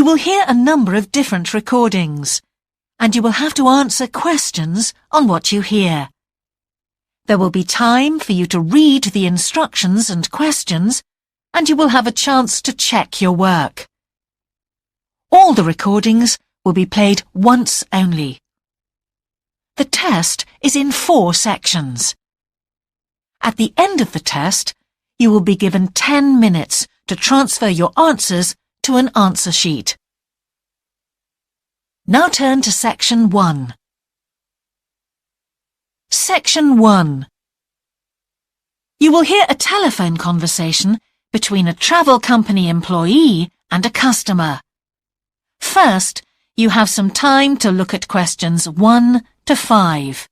will hear a number of different recordings, and you will have to answer questions on what you hear. There will be time for you to read the instructions and questions, and you will have a chance to check your work. All the recordings will be played once only. The test is in 4 sections. At the end of the test, you will be given 10 minutes to transfer your answers to an answer sheet. Now turn to Section 1. Section 1. You will hear a telephone conversation between a travel company employee and a customer. First, you have some time to look at questions 1 to 5.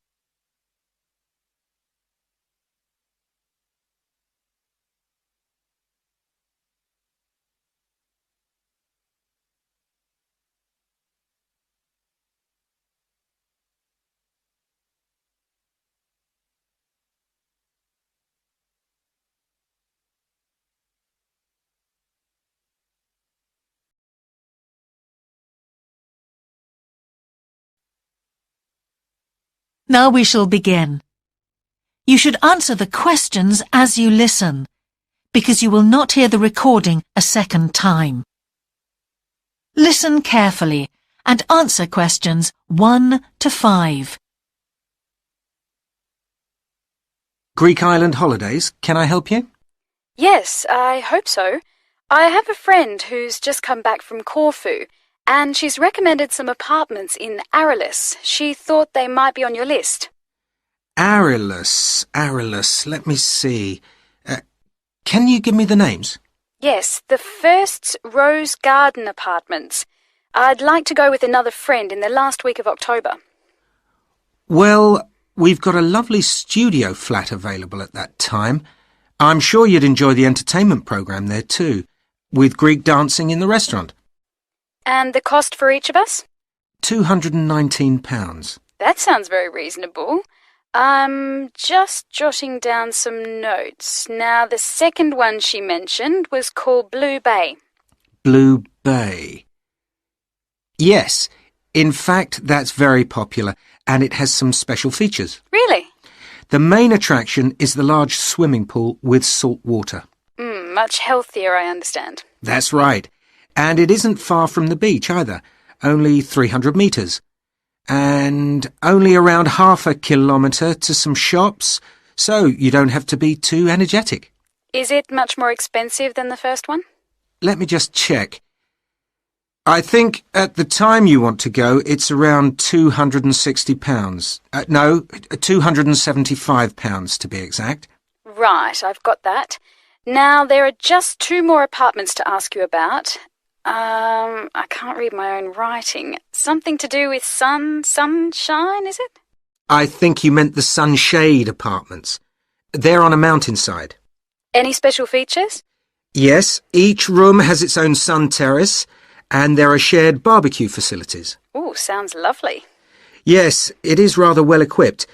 Now we shall begin. You should answer the questions as you listen, because you will not hear the recording a second time. Listen carefully and answer questions 1 to 5. Greek Island Holidays, can I help you? Yes, I hope so. I have a friend who's just come back from Corfu, and she's recommended some apartments in Arillis. She thought they might be on your list. Arillis, let me see. Can you give me the names? Yes, the first's Rose Garden Apartments. I'd like to go with another friend in the last week of October. Well, we've got a lovely studio flat available at that time. I'm sure you'd enjoy the entertainment programme there too, with Greek dancing in the restaurant. And the cost for each of us? £219. That sounds very reasonable. I'm just jotting down some notes. Now, the second one she mentioned was called Blue Bay. Blue Bay. Yes, in fact, that's very popular, and it has some special features. Really? The main attraction is the large swimming pool with salt water. Much healthier, I understand. That's right. And it isn't far from the beach either, only 300 metres. And only around half a kilometre to some shops, so you don't have to be too energetic. Is it much more expensive than the first one? Let me just check. I think at the time you want to go, it's around £260. No, £275 to be exact. Right, I've got that. Now, there are just 2 more apartments to ask you about. I can't read my own writing. Something to do with sunshine, is it? I think you meant the Sunshade Apartments. They're on a mountainside. Any special features? Yes, each room has its own sun terrace, and there are shared barbecue facilities. Ooh, sounds lovely. Yes, it is rather well equipped.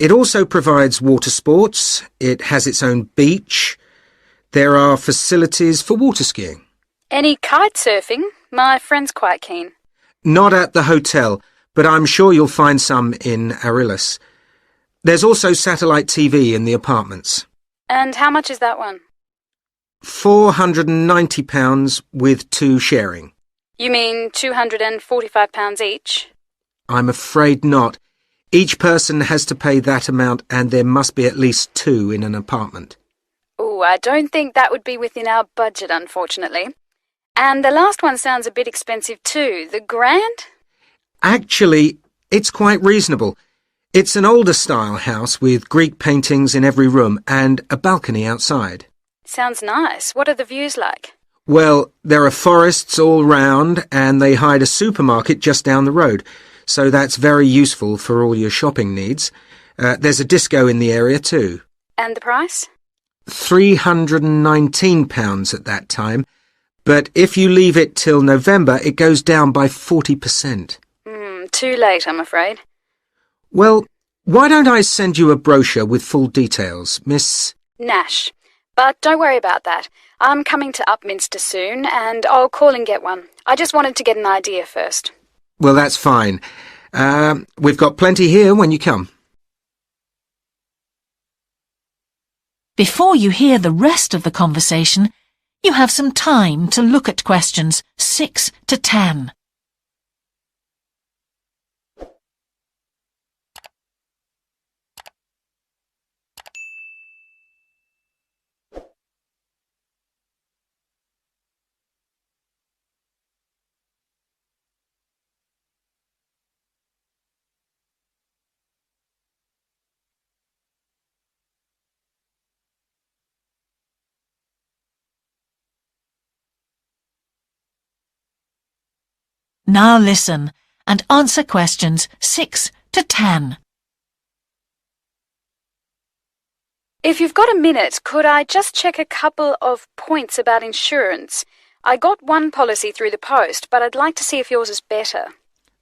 It also provides water sports. It has its own beach. There are facilities for water skiing. Any kite surfing? My friend's quite keen. Not at the hotel, but I'm sure you'll find some in Arillis. There's also satellite TV in the apartments. And how much is that one? £490 with 2 sharing. You mean £245 each? I'm afraid not. Each person has to pay that amount, and there must be at least 2 in an apartment. Ooh, I don't think that would be within our budget, unfortunately. And the last one sounds a bit expensive too. The Grand? Actually, it's quite reasonable. It's an older style house with Greek paintings in every room and a balcony outside. Sounds nice. What are the views like? Well, there are forests all round, and they hide a supermarket just down the road, so that's very useful for all your shopping needs. There's a disco in the area too. And the price? £319 at that time, but if you leave it till November, it goes down by 40%. Too late, I'm afraid. Well, why don't I send you a brochure with full details, Miss... Nash. But don't worry about that. I'm coming to Upminster soon, and I'll call and get one. I just wanted to get an idea first. Well, that's fine. We've got plenty here when you come. Before you hear the rest of the conversation, you have some time to look at questions 6 to 10. Now listen and answer questions 6 to 10. If you've got a minute, could I just check a couple of points about insurance? I got one policy through the post, but I'd like to see if yours is better.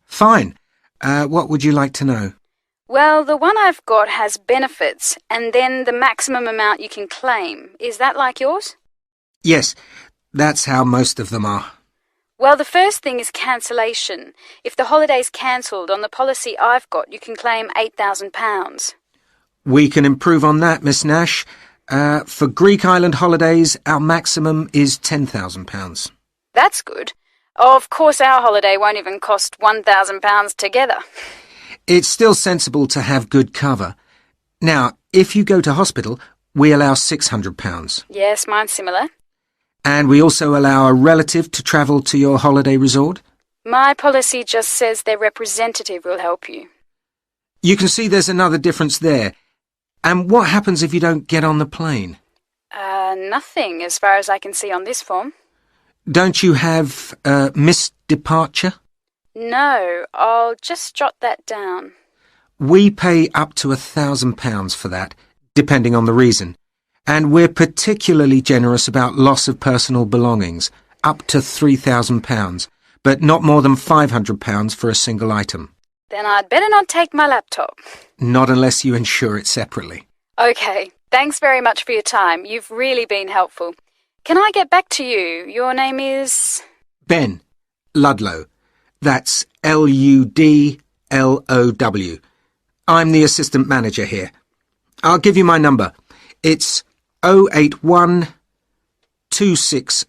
Fine. What would you like to know? Well, the one I've got has benefits, and then the maximum amount you can claim. Is that like yours? Yes, that's how most of them are. Well, the first thing is cancellation. If the holiday's cancelled on the policy I've got, you can claim £8,000. We can improve on that, Miss Nash. For Greek island holidays, our maximum is £10,000. That's good. Of course, our holiday won't even cost £1,000 together. It's still sensible to have good cover. Now, if you go to hospital, we allow £600. Yes, mine's similar. And we also allow a relative to travel to your holiday resort. My policy just says their representative will help you. You can see there's another difference there. And what happens if you don't get on the plane? Nothing, as far as I can see on this form. Don't you have missed departure? No, I'll just jot that down. We pay up to £1,000 for that, depending on the reason. And we're particularly generous about loss of personal belongings, up to £3,000, but not more than £500 for a single item. Then I'd better not take my laptop. Not unless you insure it separately. OK, thanks very much for your time. You've really been helpful. Can I get back to you? Your name is... Ben Ludlow. That's Ludlow. I'm the assistant manager here. I'll give you my number. It's 081 260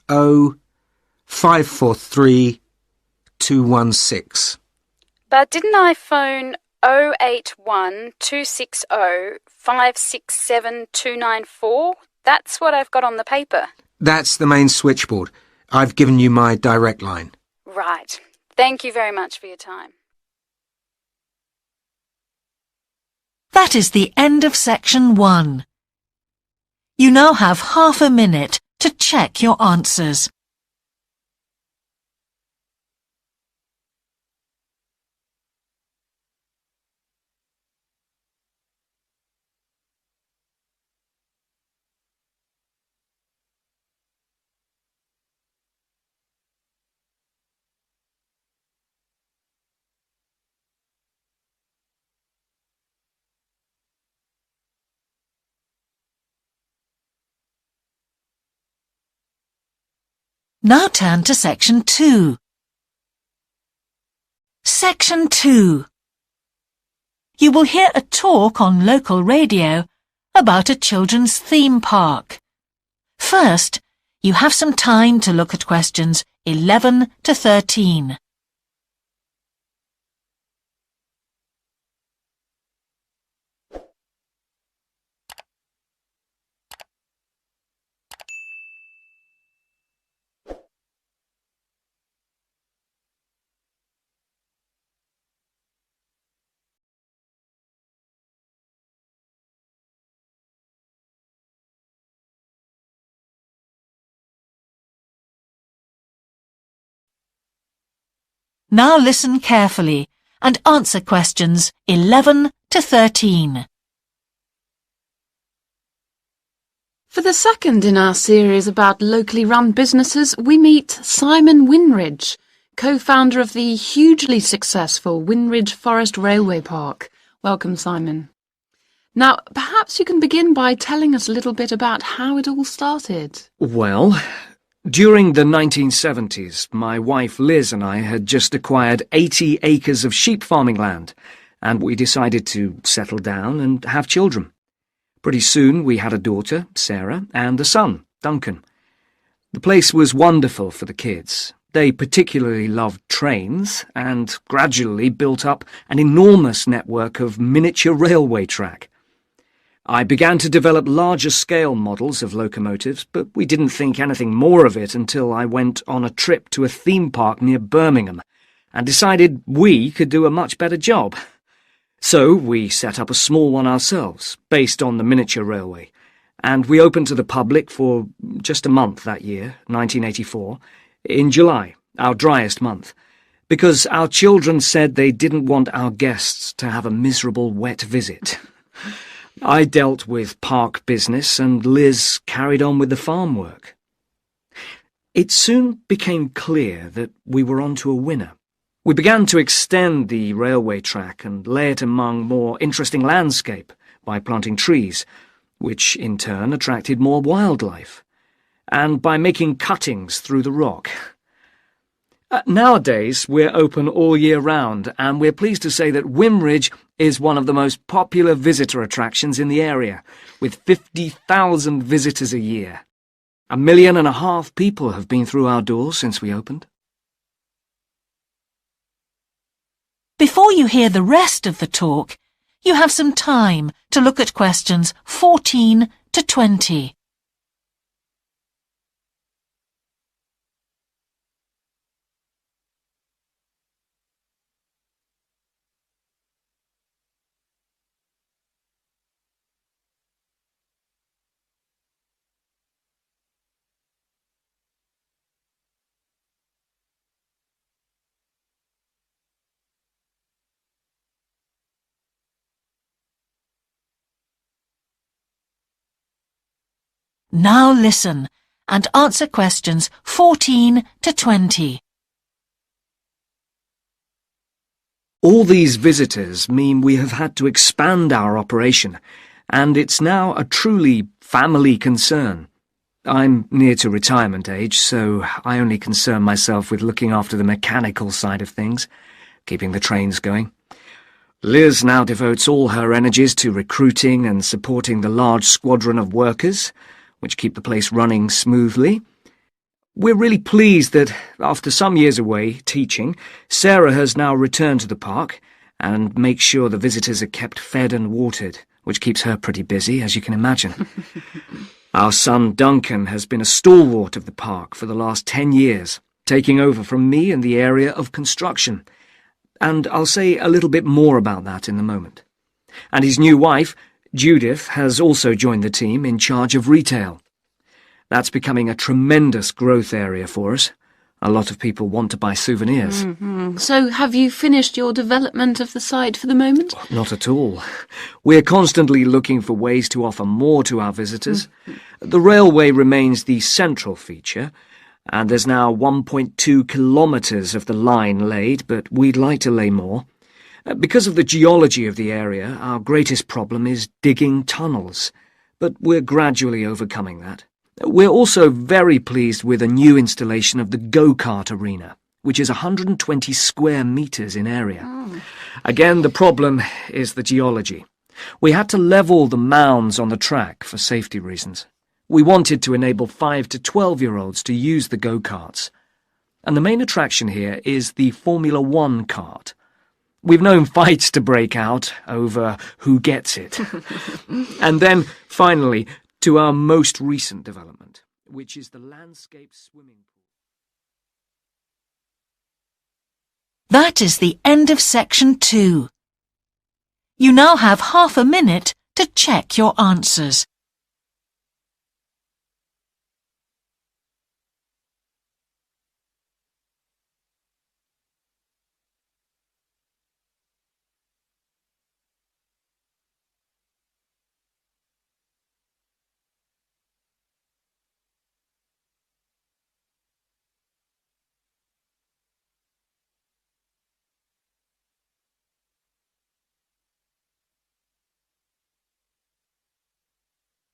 543 216. But didn't I phone 081 260 567 294? That's what I've got on the paper. That's the main switchboard. I've given you my direct line. Right. Thank you very much for your time. That is the end of section 1. You now have half a minute to check your answers. Now turn to section 2. Section 2. You will hear a talk on local radio about a children's theme park. First, you have some time to look at questions 11 to 13. Now listen carefully and answer questions 11 to 13. For the second in our series about locally run businesses, we meet Simon Winridge, co-founder of the hugely successful Winridge Forest Railway Park. Welcome, Simon. Now, perhaps you can begin by telling us a little bit about how it all started. Well, during the 1970s, my wife Liz and I had just acquired 80 acres of sheep farming land, and we decided to settle down and have children. Pretty soon we had a daughter, Sarah, and a son, Duncan. The place was wonderful for the kids. They particularly loved trains and gradually built up an enormous network of miniature railway track. I began to develop larger-scale models of locomotives, but we didn't think anything more of it until I went on a trip to a theme park near Birmingham and decided we could do a much better job. So we set up a small one ourselves, based on the miniature railway, and we opened to the public for just a month that year, 1984, in July, our driest month, because our children said they didn't want our guests to have a miserable wet visit. I dealt with park business and Liz carried on with the farm work. It soon became clear that we were onto a winner. We began to extend the railway track and lay it among more interesting landscape by planting trees, which in turn attracted more wildlife, and by making cuttings through the rock. Nowadays, we're open all year round, and we're pleased to say that Wimridge is one of the most popular visitor attractions in the area, with 50,000 visitors a year. 1.5 million people have been through our doors since we opened. Before you hear the rest of the talk, you have some time to look at questions 14 to 20. Now listen and answer questions 14 to 20. All these visitors mean we have had to expand our operation, and it's now a truly family concern. I'm near to retirement age, so I only concern myself with looking after the mechanical side of things, keeping the trains going. Liz now devotes all her energies to recruiting and supporting the large squadron of workers, which keep the place running smoothly. We're really pleased that, after some years away teaching, Sarah has now returned to the park and makes sure the visitors are kept fed and watered, which keeps her pretty busy, as you can imagine. Our son Duncan has been a stalwart of the park for the last 10 years, taking over from me in the area of construction, and I'll say a little bit more about that in a moment. And his new wife, Judith, has also joined the team in charge of retail. That's becoming a tremendous growth area for us. A lot of people want to buy souvenirs. So have you finished your development of the site for the moment? Not at all. We're constantly looking for ways to offer more to our visitors. The railway remains the central feature, and there's now 1.2 kilometres of the line laid, but we'd like to lay more. Because of the geology of the area, our greatest problem is digging tunnels, but we're gradually overcoming that. We're also very pleased with a new installation of the go-kart arena, which is 120 square metres in area. Again, the problem is the geology. We had to level the mounds on the track for safety reasons. We wanted to enable 5 to 12-year-olds to use the go-karts. And the main attraction here is the Formula One kart. We've known fights to break out over who gets it. And then, finally, to our most recent development, which is the landscape swimming pool. That is the end of section 2. You now have half a minute to check your answers.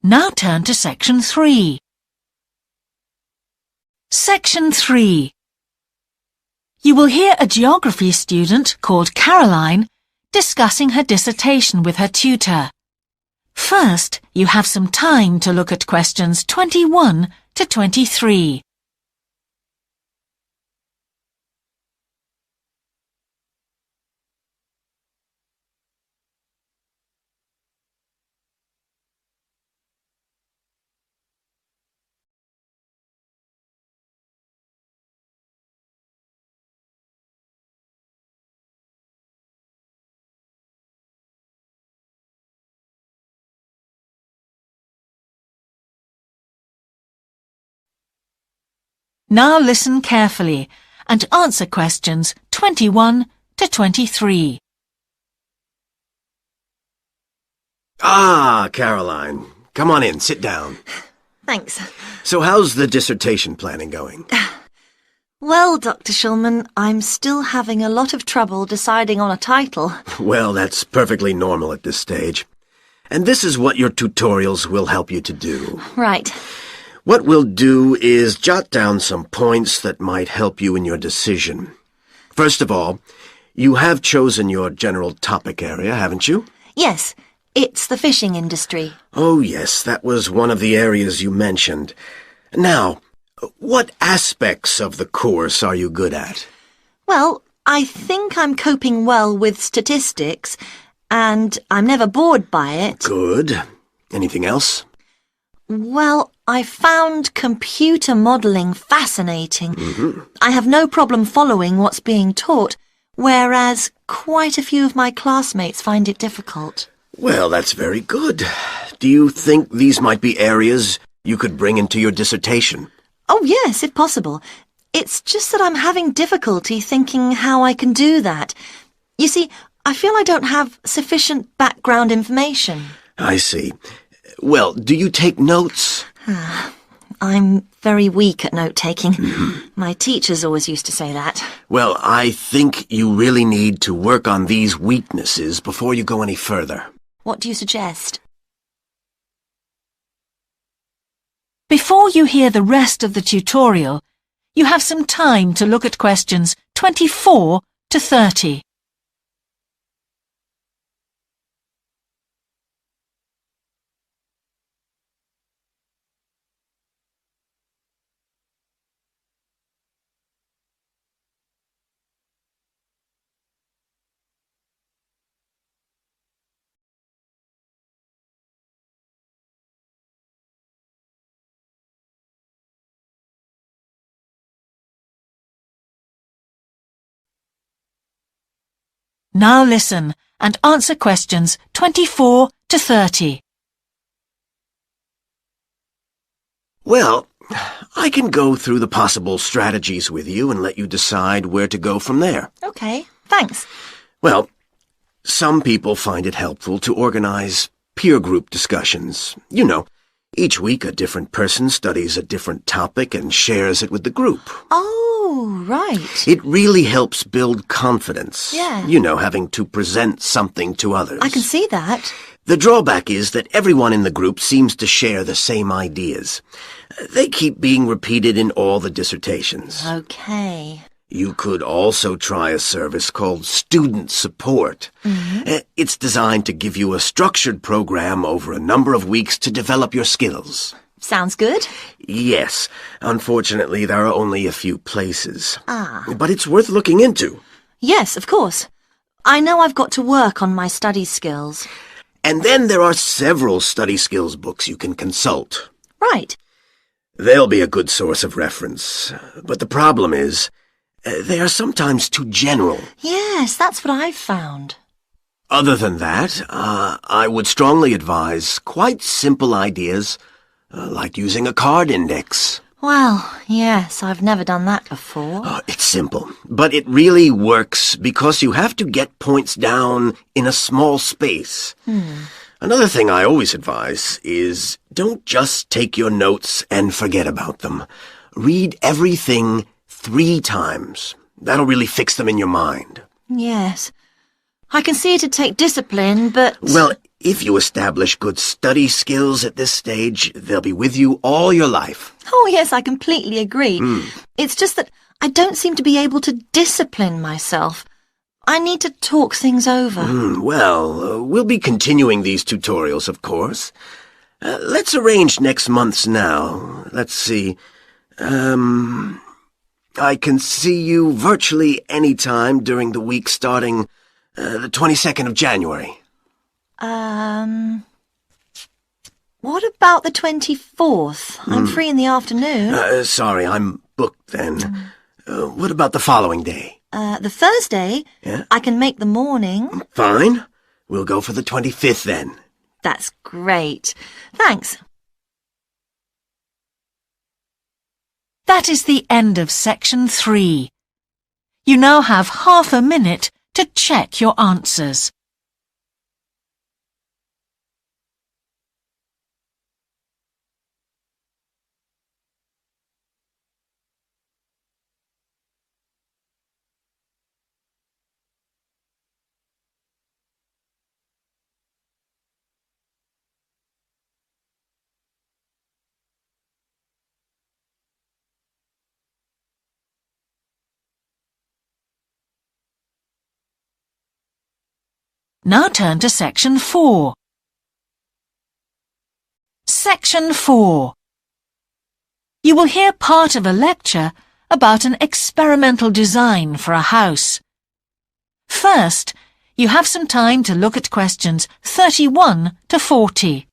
Now turn to Section 3. Section 3. You will hear a geography student called Caroline discussing her dissertation with her tutor. First, you have some time to look at questions 21 to 23. Now listen carefully and answer questions 21 to 23. Ah, Caroline. Come on in, sit down. Thanks. So how's the dissertation planning going? Well, Dr. Shulman, I'm still having a lot of trouble deciding on a title. Well, that's perfectly normal at this stage. And this is what your tutorials will help you to do. Right. What we'll do is jot down some points that might help you in your decision. First of all, you have chosen your general topic area, haven't you? Yes, it's the fishing industry. Oh, yes, that was one of the areas you mentioned. Now, what aspects of the course are you good at? Well, I think I'm coping well with statistics, and I'm never bored by it. Good. Anything else? Well, I found computer modelling fascinating. I have no problem following what's being taught, whereas quite a few of my classmates find it difficult. Well, that's very good. Do you think these might be areas you could bring into your dissertation? Oh, yes, if possible. It's just that I'm having difficulty thinking how I can do that. You see, I feel I don't have sufficient background information. I see. Well, do you take notes? I'm very weak at note-taking. My teachers always used to say that. Well, I think you really need to work on these weaknesses before you go any further. What do you suggest? Before you hear the rest of the tutorial, you have some time to look at questions 24 to 30. Now listen and answer questions 24 to 30. Well, I can go through the possible strategies with you and let you decide where to go from there. Okay, thanks. Well, some people find it helpful to organize peer group discussions. You know, each week a different person studies a different topic and shares it with the group. Oh, right. It really helps build confidence. Yeah. You know, having to present something to others. I can see that. The drawback is that everyone in the group seems to share the same ideas. They keep being repeated in all the dissertations. Okay. You could also try a service called Student Support. It's designed to give you a structured program over a number of weeks to develop your skills. Sounds good. Yes. Unfortunately, there are only a few places. Ah. But it's worth looking into. Yes, of course. I know I've got to work on my study skills. And then there are several study skills books you can consult. Right. They'll be a good source of reference. But the problem is, they are sometimes too general. Yes, that's what I've found. Other than that, I would strongly advise quite simple ideas, like using a card index. Well, yes, I've never done that before. It's simple, but it really works because you have to get points down in a small space. Another thing I always advise is don't just take your notes and forget about them. Read everything 3 times. That'll really fix them in your mind. Yes. I can see it'd take discipline, but... Well, If you establish good study skills at this stage, they'll be with you all your life. Oh, yes, I completely agree. It's just that I don't seem to be able to discipline myself. I need to talk things over. We'll be continuing these tutorials, of course. Let's arrange next month's now. Let's see. I can see you virtually any time during the week starting the 22nd of January. What about the 24th? I'm free in the afternoon. Sorry, I'm booked then. What about the following day? The Thursday? Yeah? I can make the morning. Fine. We'll go for the 25th then. That's great. Thanks. That is the end of section 3. You now have half a minute to check your answers. Now turn to section 4. Section 4. You will hear part of a lecture about an experimental design for a house. First, you have some time to look at questions 31 to 40.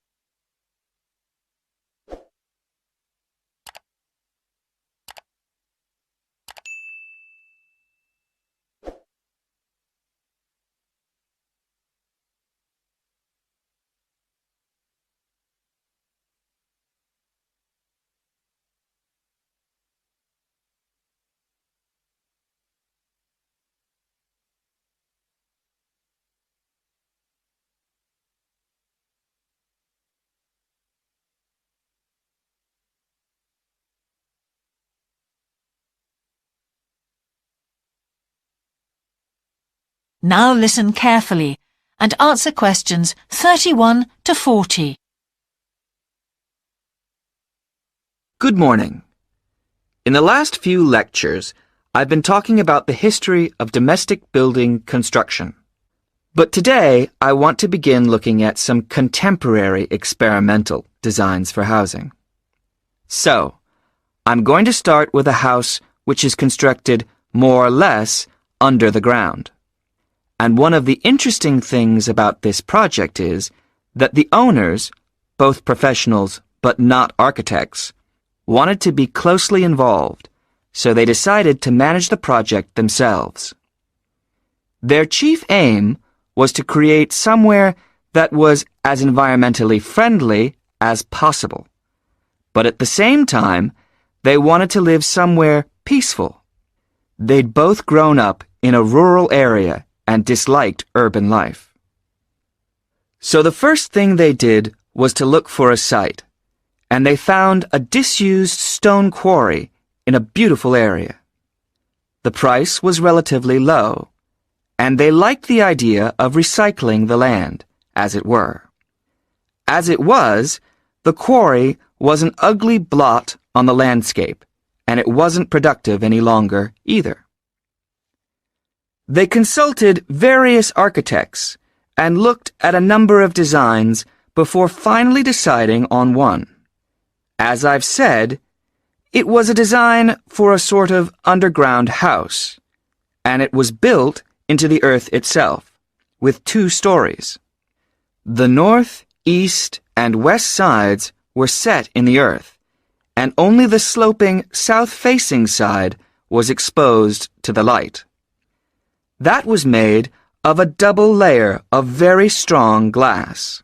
Now listen carefully and answer questions 31 to 40. Good morning. In the last few lectures, I've been talking about the history of domestic building construction. But today, I want to begin looking at some contemporary experimental designs for housing. So, I'm going to start with a house which is constructed more or less under the ground. And one of the interesting things about this project is that the owners, both professionals but not architects, wanted to be closely involved, so they decided to manage the project themselves. Their chief aim was to create somewhere that was as environmentally friendly as possible. But at the same time, they wanted to live somewhere peaceful. They'd both grown up in a rural area and disliked urban life. So the first thing they did was to look for a site, and they found a disused stone quarry in a beautiful area. The price was relatively low, and they liked the idea of recycling the land, as it were. As it was, the quarry was an ugly blot on the landscape, and it wasn't productive any longer either. They consulted various architects and looked at a number of designs before finally deciding on one. As I've said, it was a design for a sort of underground house, and it was built into the earth itself, with 2 stories. The north, east, and west sides were set in the earth, and only the sloping south-facing side was exposed to the light. That was made of a double layer of very strong glass.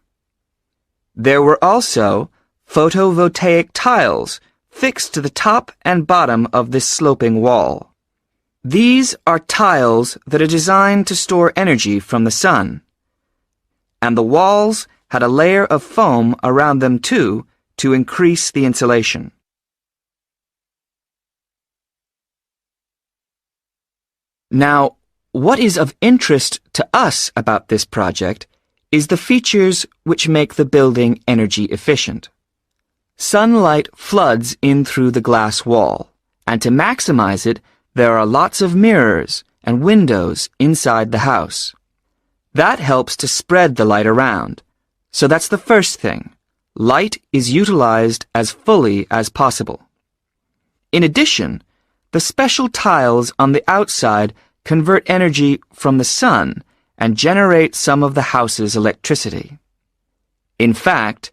There were also photovoltaic tiles fixed to the top and bottom of this sloping wall. These are tiles that are designed to store energy from the sun, and the walls had a layer of foam around them too to increase the insulation. Now, what is of interest to us about this project is the features which make the building energy efficient. Sunlight floods in through the glass wall, and to maximize it, there are lots of mirrors and windows inside the house. That helps to spread the light around. So that's the first thing. Light is utilized as fully as possible. In addition, the special tiles on the outside convert energy from the sun and generate some of the house's electricity. In fact,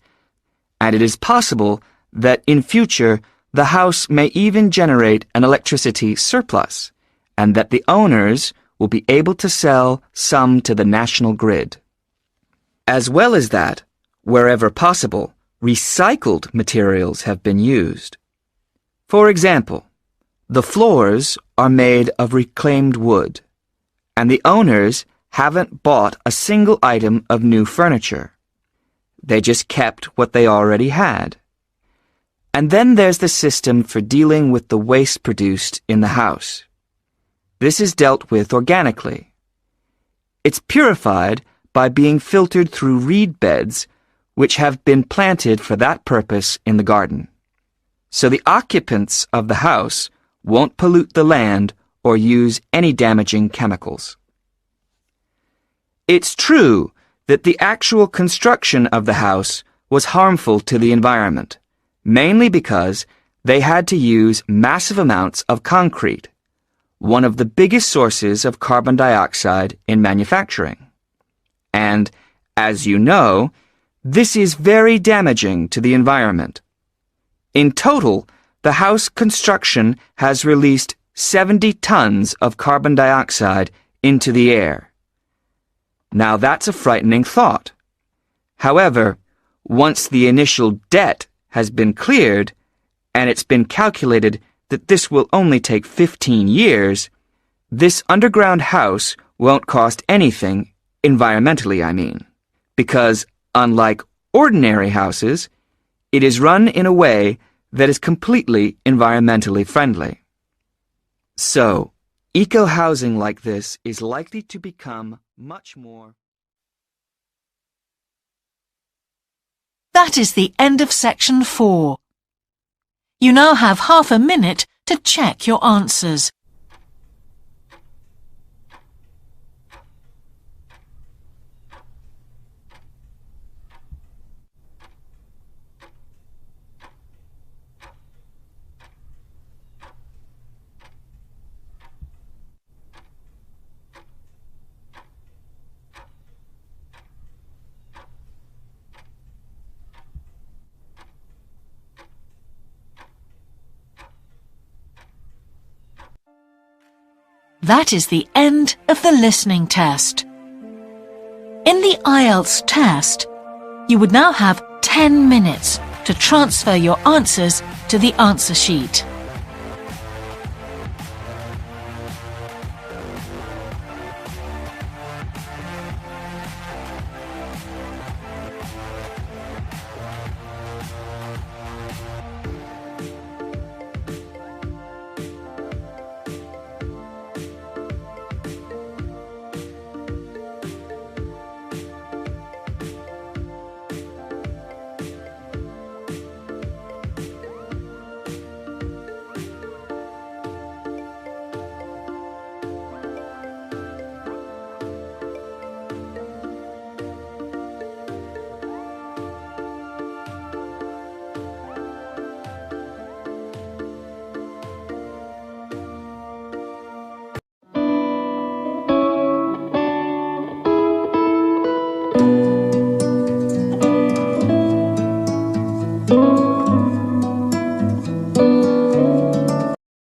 and it is possible that in future the house may even generate an electricity surplus, and that the owners will be able to sell some to the national grid. As well as that, wherever possible, recycled materials have been used. For example, the floors are made of reclaimed wood, and the owners haven't bought a single item of new furniture. They just kept what they already had. And then there's the system for dealing with the waste produced in the house. This is dealt with organically. It's purified by being filtered through reed beds which have been planted for that purpose in the garden. So the occupants of the house won't pollute the land or use any damaging chemicals. It's true that the actual construction of the house was harmful to the environment, mainly because they had to use massive amounts of concrete, one of the biggest sources of carbon dioxide in manufacturing. And, as you know, this is very damaging to the environment. In total, the house construction has released 70 tons of carbon dioxide into the air. Now that's a frightening thought. However, once the initial debt has been cleared, and it's been calculated that this will only take 15 years, this underground house won't cost anything, environmentally I mean, because unlike ordinary houses, it is run in a way that is completely environmentally friendly. So, eco-housing like this is likely to become much more. That is the end of section 4. You now have half a minute to check your answers. That is the end of the listening test. In the IELTS test, you would now have 10 minutes to transfer your answers to the answer sheet.